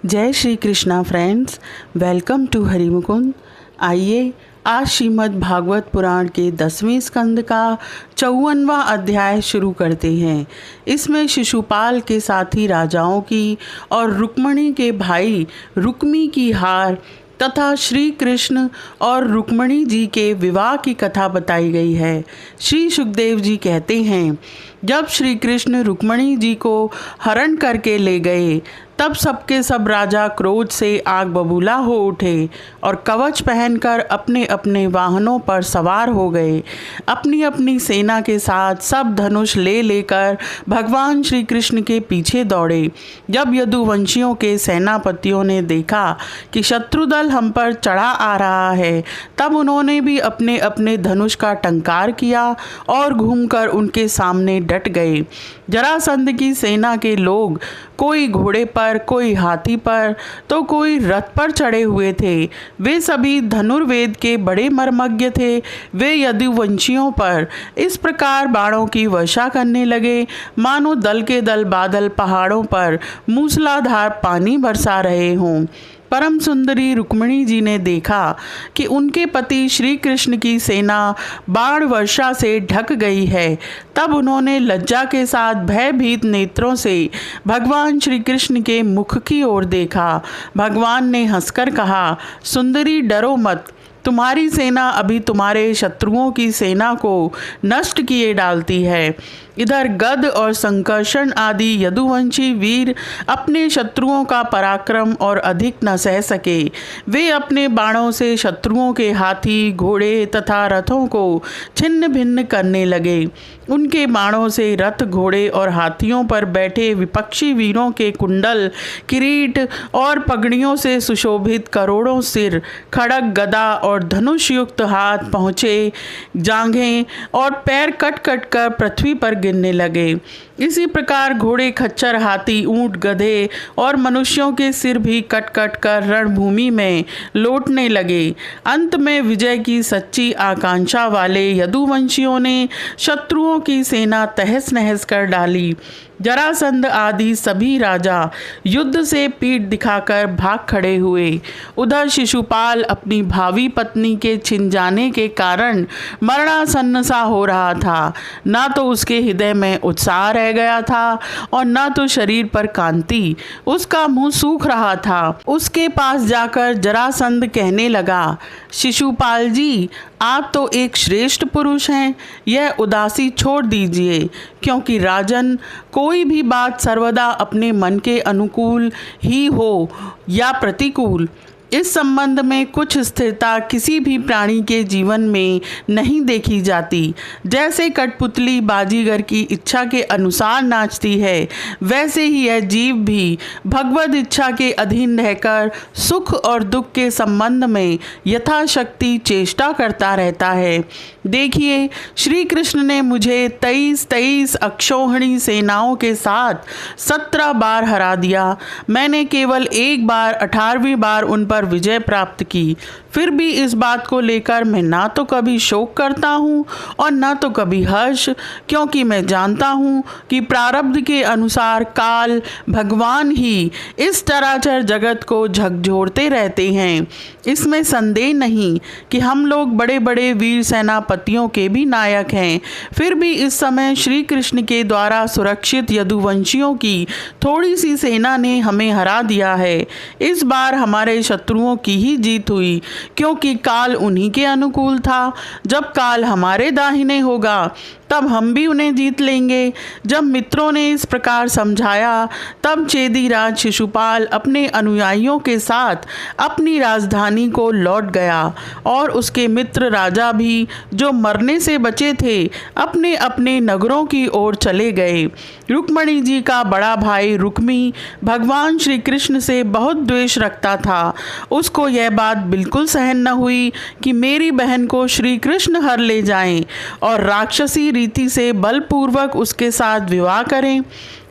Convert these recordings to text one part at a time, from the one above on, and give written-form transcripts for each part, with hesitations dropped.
जय Shri Krishna friends, welcome to Harimukund. आइए आज श्रीमद् भागवत पुराण के 10वें स्कंद का 54वां अध्याय शुरू करते हैं। इसमें शिशुपाल के साथी राजाओं की और रुक्मणी के भाई रुक्मी की हार तथा श्री कृष्ण और रुक्मणी जी के विवाह की कथा बताई गई है। श्री सुखदेव जी कहते हैं, जब श्री कृष्ण रुक्मणी जी को हरण करके ले गए तब सबके सब राजा क्रोध से आग बबूला हो उठे और कवच पहनकर अपने अपने वाहनों पर सवार हो गए। अपनी अपनी सेना के साथ सब धनुष ले लेकर भगवान श्री कृष्ण के पीछे दौड़े। जब यदुवंशियों के सेनापतियों ने देखा कि शत्रु दल हम पर चढ़ा आ रहा है, तब उन्होंने भी अपने अपने धनुष का टंकार किया और घूमकर उनके सामने डट गए। जरासंध की सेना के लोग कोई घोड़े पर, कोई हाथी पर तो कोई रथ पर चढ़े हुए थे। वे सभी धनुर्वेद के बड़े मर्मज्ञ थे। वे यदुवंशियों पर इस प्रकार बाणों की वर्षा करने लगे मानो दल के दल बादल पहाड़ों पर मूसलाधार पानी बरसा रहे हों। परम सुंदरी रुक्मणी जी ने देखा कि उनके पति श्री कृष्ण की सेना बाण वर्षा से ढक गई है। तब उन्होंने लज्जा के साथ भयभीत नेत्रों से भगवान श्री कृष्ण के मुख की ओर देखा। भगवान ने हंसकर कहा, सुंदरी डरो मत, तुम्हारी सेना अभी तुम्हारे शत्रुओं की सेना को नष्ट किए डालती है। इधर गद और संकर्षण आदि यदुवंशी वीर अपने शत्रुओं का पराक्रम और अधिक न सह सके। वे अपने बाणों से शत्रुओं के हाथी, घोड़े तथा रथों को छिन्न भिन्न करने लगे। उनके बाणों से रथ, घोड़े और हाथियों पर बैठे विपक्षी वीरों के कुंडल, किरीट और पगड़ियों से सुशोभित करोड़ों सिर, खड़ग, गदा और धनुष युक्त हाथ, पहुँचे, जांघें और पैर कट कट कर पृथ्वी पर गिरने लगे। इसी प्रकार घोड़े, खच्चर, हाथी, ऊंट, गधे और मनुष्यों के सिर भी कट कट कर रणभूमि में लौटने लगे। अंत में विजय की सच्ची आकांक्षा वाले यदुवंशियों ने शत्रुओं की सेना तहस नहस कर डाली। जरासंध आदि सभी राजा युद्ध से पीठ दिखाकर भाग खड़े हुए। उधर शिशुपाल अपनी भावी पत्नी के छिन जाने के कारण मरणासन्न सा हो रहा था। ना तो उसके हृदय में उत्साह रह गया था और ना तो शरीर पर कांति। उसका मुंह सूख रहा था। उसके पास जाकर जरासंध कहने लगा, शिशुपाल जी, आप तो एक श्रेष्ठ पुरुष हैं, यह उदासी छोड़ दीजिए, क्योंकि राजन, कोई भी बात सर्वदा अपने मन के अनुकूल ही हो या प्रतिकूल, इस संबंध में कुछ स्थिरता किसी भी प्राणी के जीवन में नहीं देखी जाती। जैसे कठपुतली बाजीगर की इच्छा के अनुसार नाचती है, वैसे ही यह जीव भी भगवद इच्छा के अधीन रहकर सुख और दुख के संबंध में यथाशक्ति चेष्टा करता रहता है। देखिए, श्री कृष्ण ने मुझे 23 अक्षौहिणी सेनाओं के साथ 17 बार हरा दिया। मैंने केवल एक बार 18वीं बार उन पर विजय प्राप्त की। फिर भी इस बात को लेकर मैं ना तो कभी शोक करता हूँ और ना तो कभी हर्ष, क्योंकि मैं जानता हूँ कि प्रारब्ध के अनुसार काल भगवान ही इस चराचर जगत को झकझोरते रहते हैं। इसमें संदेह नहीं कि हम लोग बड़े बड़े वीर सेनापतियों के भी नायक हैं। फिर भी इस समय श्री कृष्ण के द्वारा सुरक्षित यदुवंशियों की थोड़ी सी सेना ने हमें हरा दिया है। इस बार हमारे शत्रुओं की ही जीत हुई, क्योंकि काल उन्हीं के अनुकूल था। जब काल हमारे दाहिने होगा तब हम भी उन्हें जीत लेंगे। जब मित्रों ने इस प्रकार समझाया, तब चेदीराज शिशुपाल अपने अनुयायियों के साथ अपनी राजधानी को लौट गया और उसके मित्र राजा भी, जो मरने से बचे थे, अपने अपने नगरों की ओर चले गए। रुक्मणी जी का बड़ा भाई रुक्मी भगवान श्री कृष्ण से बहुत द्वेष रखता था। उसको यह बात बिल्कुल सहन न हुई कि मेरी बहन को श्री कृष्ण हर ले जाएं और राक्षसी रीति से बलपूर्वक उसके साथ विवाह करें।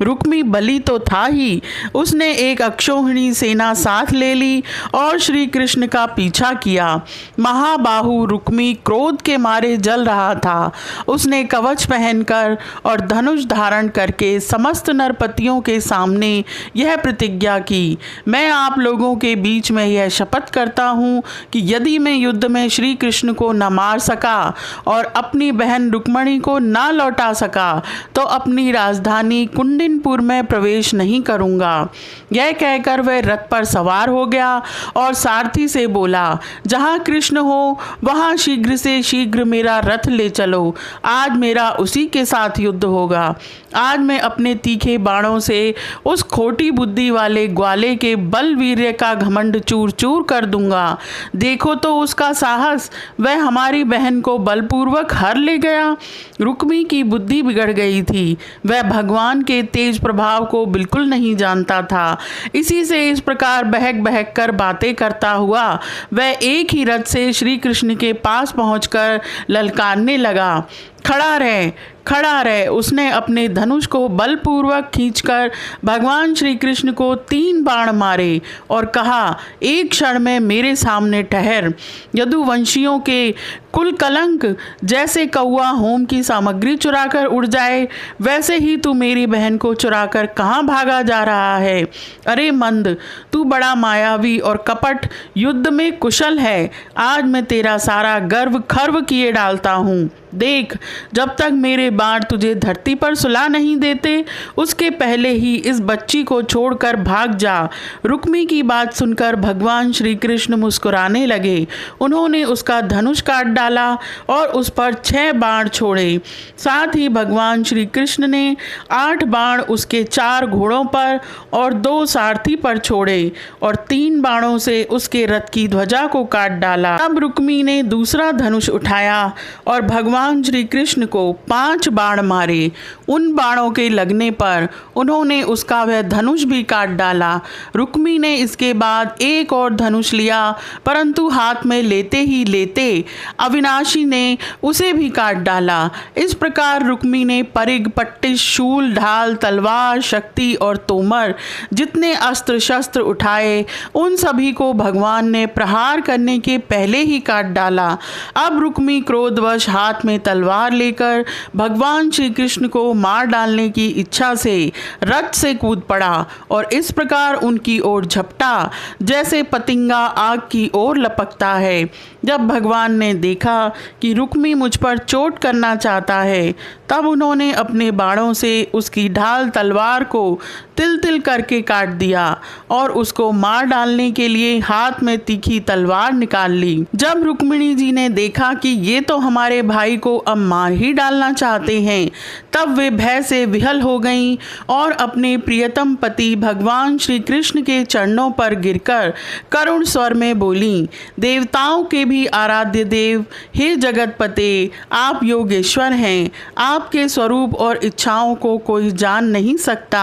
रुक्मी बलि तो था ही, उसने एक अक्षौहिणी सेना साथ ले ली और श्री कृष्ण का पीछा किया। महाबाहु रुक्मी क्रोध के मारे जल रहा था। उसने कवच पहनकर और धनुष धारण करके समस्त नरपतियों के सामने यह प्रतिज्ञा की, मैं आप लोगों के बीच में यह शपथ करता हूँ कि यदि मैं युद्ध में श्री कृष्ण को न मार सका और अपनी बहन रुक्मणी को न लौटा सका तो अपनी राजधानी कुंडिनपुर में प्रवेश नहीं करूँगा। यह कहकर वह रथ पर सवार हो गया और सारथी से बोला, जहाँ कृष्ण हो वहाँ शीघ्र से शीघ्र मेरा रथ ले चलो, आज मेरा उसी के साथ युद्ध होगा। आज मैं अपने तीखे बाणों से उस खोटी बुद्धि वाले ग्वाले के बल वीर्य का घमंड चूर चूर कर दूंगा। देखो तो उसका साहस, वह हमारी बहन को बलपूर्वक हर ले गया। रुक्मी की बुद्धि बिगड़ गई थी, वह भगवान के तेज प्रभाव को बिल्कुल नहीं जानता था। इसी से इस प्रकार बहक बहक कर बातें करता हुआ वह एक ही रथ से श्री कृष्ण के पास पहुंचकर ललकारने लगा, खड़ा रहे, खड़ा रहे। उसने अपने धनुष को बलपूर्वक खींचकर भगवान श्री कृष्ण को 3 बाण मारे और कहा, एक क्षण में मेरे सामने ठहर। यदुवंशियों के कुल कलंक, जैसे कौआ होम की सामग्री चुराकर उड़ जाए वैसे ही तू मेरी बहन को चुराकर कहाँ भागा जा रहा है। अरे मंद, तू बड़ा मायावी और कपट युद्ध में कुशल है। आज मैं तेरा सारा गर्व खर्व किए डालता हूँ। देख, जब तक मेरे बाण तुझे धरती पर सुला नहीं देते उसके पहले ही इस बच्ची को छोड़कर भाग जा। रुक्मी की बात सुनकर भगवान श्री कृष्ण मुस्कुराने लगे। उन्होंने उसका धनुष काट डाला और उस पर 6 बाण छोड़े। साथ ही भगवान श्री कृष्ण ने 8 बाण उसके 4 घोड़ों पर और 2 सारथी पर छोड़े और 3 बाणों से उसके रथ की ध्वजा को काट डाला। तब रुक्मी ने दूसरा धनुष उठाया और भगवान श्री कृष्ण को 5 बाण मारे। उन बाणों के लगने पर उन्होंने उसका वह धनुष भी काट डाला। रुक्मी ने इसके बाद एक और धनुष लिया, परंतु हाथ में लेते ही लेते अविनाशी ने उसे भी काट डाला। इस प्रकार रुक्मी ने परिग, पट्टिश, शूल, ढाल, तलवार, शक्ति और तोमर जितने अस्त्र शस्त्र उठाए उन सभी को भगवान ने प्रहार करने के पहले ही काट डाला। अब रुक्मी क्रोधवश हाथ में तलवार लेकर भगवान श्री कृष्ण को मार डालने की इच्छा से रथ से कूद पड़ा और इस प्रकार उनकी ओर झपटा जैसे पतिंगा आग की ओर लपकता है। जब भगवान ने देखा कि रुक्मी मुझ पर चोट करना चाहता है तब उन्होंने अपने बाणों से उसकी ढाल तलवार को तिल तिल करके काट दिया और उसको मार डालने के लिए हाथ में तीखी तलवार निकाल ली। जब रुक्मिणी जी ने देखा कि ये तो हमारे भाई को अब मार ही डालना चाहते हैं तब वे भय से विहल हो गईं और अपने प्रियतम पति भगवान श्री कृष्ण के चरणों पर गिरकर करुण स्वर में बोली, देवताओं के भी आराध्य देव, हे जगतपते, आप योगेश्वर हैं। आपके स्वरूप और इच्छाओं को कोई जान नहीं सकता।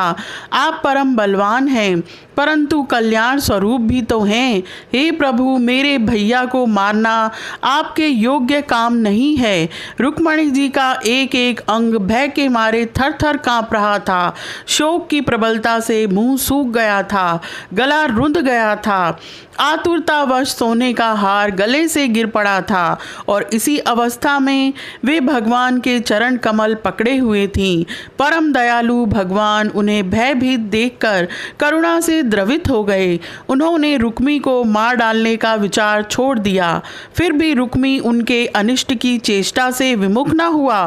आप परम बलवान हैं परंतु कल्याण स्वरूप भी तो हैं। हे प्रभु, मेरे भैया को मारना आपके योग्य काम नहीं है। रुक्मणी जी का एक एक अंग भय के मारे थर थर काँप रहा था। शोक की प्रबलता से मुंह सूख गया था, गला रुंध गया था। आतुरतावश सोने का हार गले से गिर पड़ा था और इसी अवस्था में वे भगवान के चरण कमल पकड़े हुए थीं। परम दयालु भगवान उन्हें भयभीत देखकर करुणा से द्रवित हो गए। उन्होंने रुक्मी को मार डालने का विचार छोड़ दिया। फिर भी रुक्मी उनके अनिष्ट की चेष्टा से विमुख न हुआ।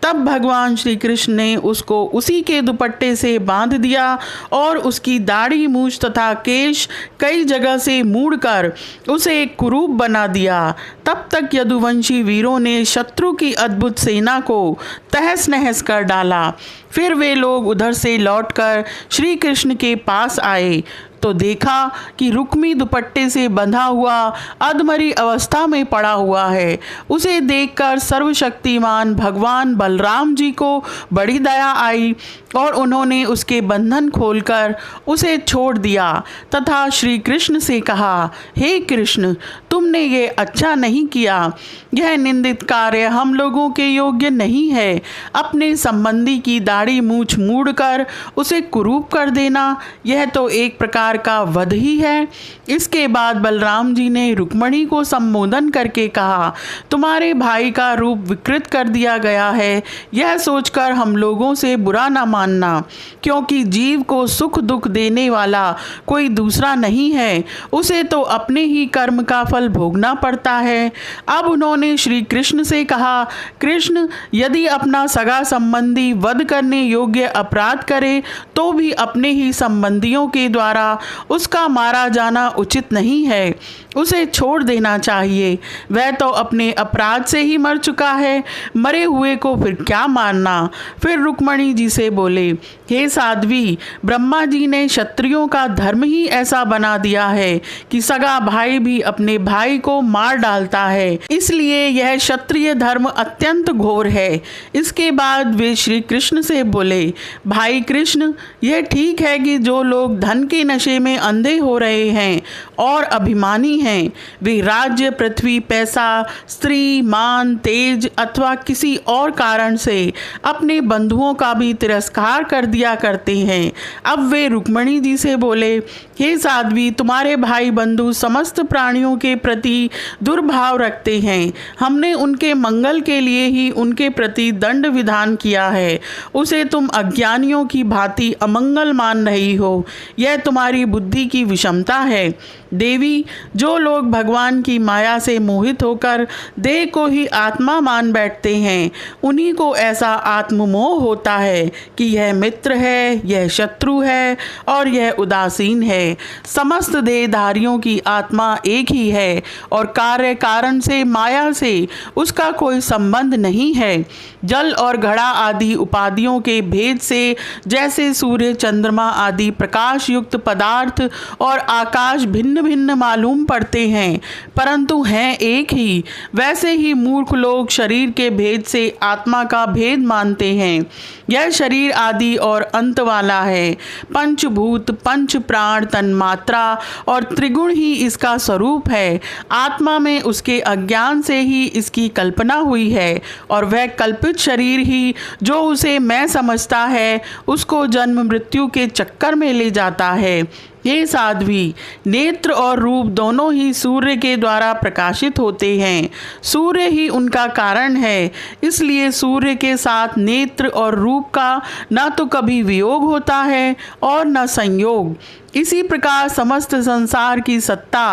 तब भगवान श्री कृष्ण ने उसको उसी के दुपट्टे से बांध दिया और उसकी दाढ़ी, मूछ तथा केश कई जगह से मूड़कर उसे एक कुरूप बना दिया। तब तक यदुवंशी वीरों ने शत्रु की अद्भुत सेना को तहस नहस कर डाला। फिर वे लोग उधर से लौटकर श्री कृष्ण के पास आए। तो देखा कि रुक्मी दुपट्टे से बंधा हुआ अधमरी अवस्था में पड़ा हुआ है। उसे देखकर सर्वशक्तिमान भगवान बलराम जी को बड़ी दया आई और उन्होंने उसके बंधन खोलकर उसे छोड़ दिया तथा श्री कृष्ण से कहा, हे कृष्ण, तुमने ये अच्छा नहीं किया। यह निंदित कार्य हम लोगों के योग्य नहीं है। अपने संबंधी की दाढ़ी मूछ मूड़कर उसे कुरूप कर देना, यह तो एक प्रकार का वध ही है। इसके बाद बलराम जी ने रुक्मणी को संबोधन करके कहा, तुम्हारे भाई का रूप विकृत कर दिया गया है, यह सोचकर हम लोगों से बुरा न मानना, क्योंकि जीव को सुख दुख देने वाला कोई दूसरा नहीं है, उसे तो अपने ही कर्म का फल भोगना पड़ता है। अब उन्होंने श्री कृष्ण से कहा, कृष्ण, यदि अपना सगा संबंधी वध करने योग्य अपराध करे तो भी अपने ही संबंधियों के द्वारा उसका मारा जाना उचित नहीं है, उसे छोड़ देना चाहिए। वह तो अपने अपराध से ही मर चुका है, मरे हुए को फिर क्या मारना। फिर रुक्मणी जी से बोले, हे साध्वी, ब्रह्मा जी ने क्षत्रियों का धर्म ही ऐसा बना दिया है कि सगा भाई भी अपने भाई को मार डालता है, इसलिए यह क्षत्रिय धर्म अत्यंत घोर है। इसके बाद वे श्री कृष्ण से बोले, भाई कृष्ण, यह ठीक है कि जो लोग धन के नशे में अंधे हो रहे हैं और अभिमानी हैं, वे राज्य, पृथ्वी, पैसा, स्त्री, मान, तेज अथवा किसी और कारण से अपने बंधुओं का भी तिरस्कार कर दिया करते हैं। अब वे रुक्मणी जी से बोले, हे साध्वी, तुम्हारे भाई बंधु समस्त प्राणियों के प्रति दुर्भाव रखते हैं। हमने उनके मंगल के लिए ही उनके प्रति दंड विधान किया है, उसे तुम अज्ञानियों की भांति अमंगल मान रही हो। यह तुम्हारी बुद्धि की विषमता है। देवी, जो लोग भगवान की माया से मोहित होकर देह को ही आत्मा मान बैठते हैं, उन्हीं को ऐसा आत्ममोह होता है कि यह मित्र है, यह शत्रु है और यह उदासीन है। समस्त देहधारियों की आत्मा एक ही है और कार्य कारण से, माया से उसका कोई संबंध नहीं है। जल और घड़ा आदि उपाधियों के भेद से जैसे सूर्य, चंद्रमा आदि प्रकाश युक्त पदार्थ और आकाश भिन्न भिन्न मालूम पड़ते हैं, परंतु हैं एक ही, वैसे ही मूर्ख लोग शरीर के भेद से आत्मा का भेद मानते हैं। यह शरीर आदि और अंत वाला है। पंचभूत, पंच प्राण, तन्मात्रा और त्रिगुण ही इसका स्वरूप है। आत्मा में उसके अज्ञान से ही इसकी कल्पना हुई है और वह कल्पित शरीर ही जो उसे मैं समझता है, उसको जन्म मृत्यु के चक्कर में ले जाता है। ये साध्वी, नेत्र और रूप दोनों ही सूर्य के द्वारा प्रकाशित होते हैं। सूर्य ही उनका कारण है, इसलिए सूर्य के साथ नेत्र और रूप का न तो कभी वियोग होता है और न संयोग। इसी प्रकार समस्त संसार की सत्ता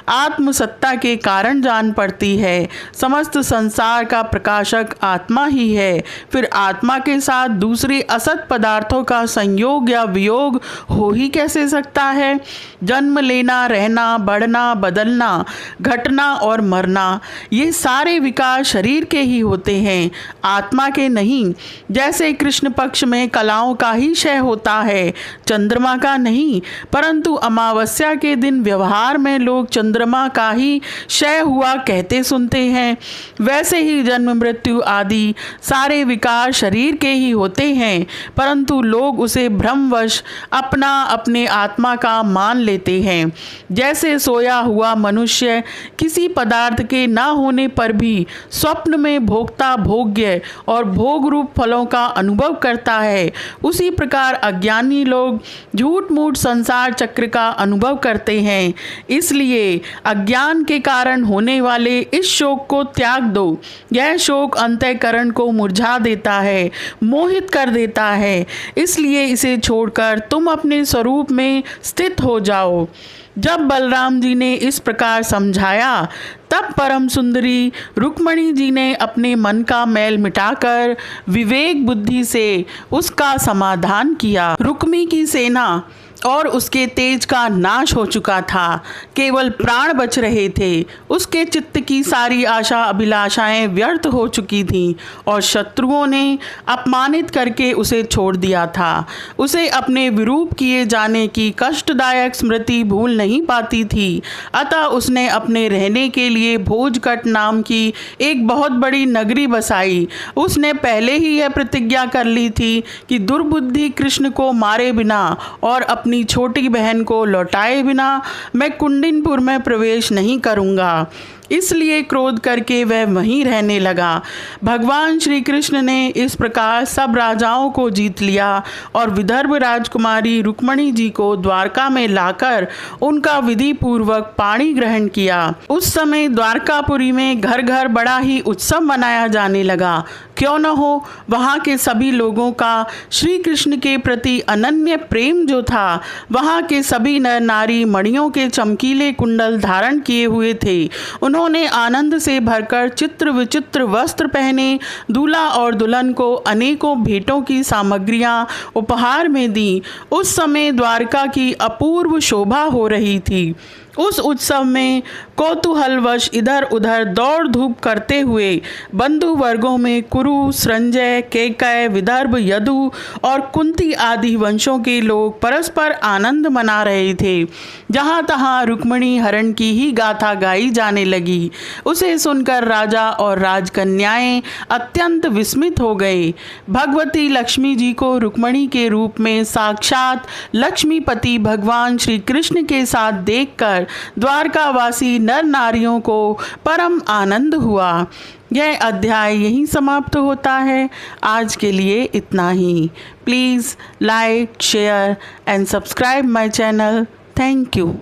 आत्म सत्ता के कारण जान पड़ती है। समस्त संसार का प्रकाशक आत्मा ही है। फिर आत्मा के साथ दूसरे असत पदार्थों का संयोग या वियोग हो ही कैसे सकता है। जन्म लेना, रहना, बढ़ना, बदलना, घटना और मरना, ये सारे विकार शरीर के ही होते हैं, आत्मा के नहीं। जैसे कृष्ण पक्ष में कलाओं का ही क्षय होता है, चंद्रमा का नहीं, परंतु अमावस्या के दिन व्यवहार में लोग चंद्रमा का ही क्षय हुआ कहते सुनते हैं। वैसे ही जन्म मृत्यु आदि सारे विकार शरीर के ही होते हैं, परंतु लोग उसे भ्रमवश अपना अपने आत्मा का मान लेते हैं। जैसे सोया हुआ मनुष्य किसी पदार्थ के न होने पर भी स्वप्न में भोक्ता भोग्य और भोग रूप फलों का अनुभव करता है, उसी प्रकार अज्ञानी लोग झूठ मूठ संसार चक्र का अनुभव करते हैं। इसलिए अज्ञान के कारण होने वाले इस शोक को त्याग दो। यह शोक अंतःकरण को मुरझा देता है, मोहित कर देता है, इसलिए इसे छोड़कर तुम अपने स्वरूप में स्थित हो जाओ। जब बलराम जी ने इस प्रकार समझाया, तब परम सुंदरी रुक्मणी जी ने अपने मन का मैल मिटाकर विवेक बुद्धि से उसका समाधान किया। रुक्मी की सेना और उसके तेज का नाश हो चुका था। केवल प्राण बच रहे थे। उसके चित्त की सारी आशा अभिलाषाएं व्यर्थ हो चुकी थीं और शत्रुओं ने अपमानित करके उसे छोड़ दिया था। उसे अपने विरूप किए जाने की कष्टदायक स्मृति भूल नहीं पाती थी। अतः उसने अपने रहने के लिए भोजकट नाम की एक बहुत बड़ी नगरी बसाई। उसने पहले ही यह प्रतिज्ञा कर ली थी कि दुर्बुद्धि कृष्ण को मारे बिना और अपनी छोटी बहन को लौटाए बिना मैं कुंडिनपुर में प्रवेश नहीं करूंगा। इसलिए क्रोध करके वह वहीं रहने लगा। भगवान श्री कृष्ण ने इस प्रकार सब राजाओं को जीत लिया और विदर्भ राजकुमारी रुक्मणी जी को द्वारका में लाकर उनका विधि पूर्वक पाणी ग्रहण किया। उस समय द्वारकापुरी में घर घर बड़ा ही उत्सव मनाया जाने लगा। क्यों न हो, वहाँ के सभी लोगों का श्री कृष्ण के प्रति अनन्य प्रेम जो था। वहाँ के सभी नर नारी मणियों के चमकीले कुंडल धारण किए हुए थे। उन्होंने आनंद से भरकर चित्र विचित्र वस्त्र पहने दूल्हा और दुल्हन को अनेकों भेंटों की सामग्रियां उपहार में दी। उस समय द्वारका की अपूर्व शोभा हो रही थी। उस उत्सव में कौतूहलवश इधर उधर दौड़ धूप करते हुए बंधु वर्गों में कुरु, संजय, केकय, विदर्भ, यदु और कुंती आदि वंशों के लोग परस्पर आनंद मना रहे थे। जहाँ तहाँ रुक्मणी हरण की ही गाथा गाई जाने लगी। उसे सुनकर राजा और राजकन्याएं अत्यंत विस्मित हो गए। भगवती लक्ष्मी जी को रुक्मणी के रूप में साक्षात लक्ष्मीपति भगवान श्री कृष्ण के साथ देखकर द्वारकावासी नर नारियों को परम आनंद हुआ। यह अध्याय यहीं समाप्त होता है। आज के लिए इतना ही। Please like, share and subscribe my channel. Thank you.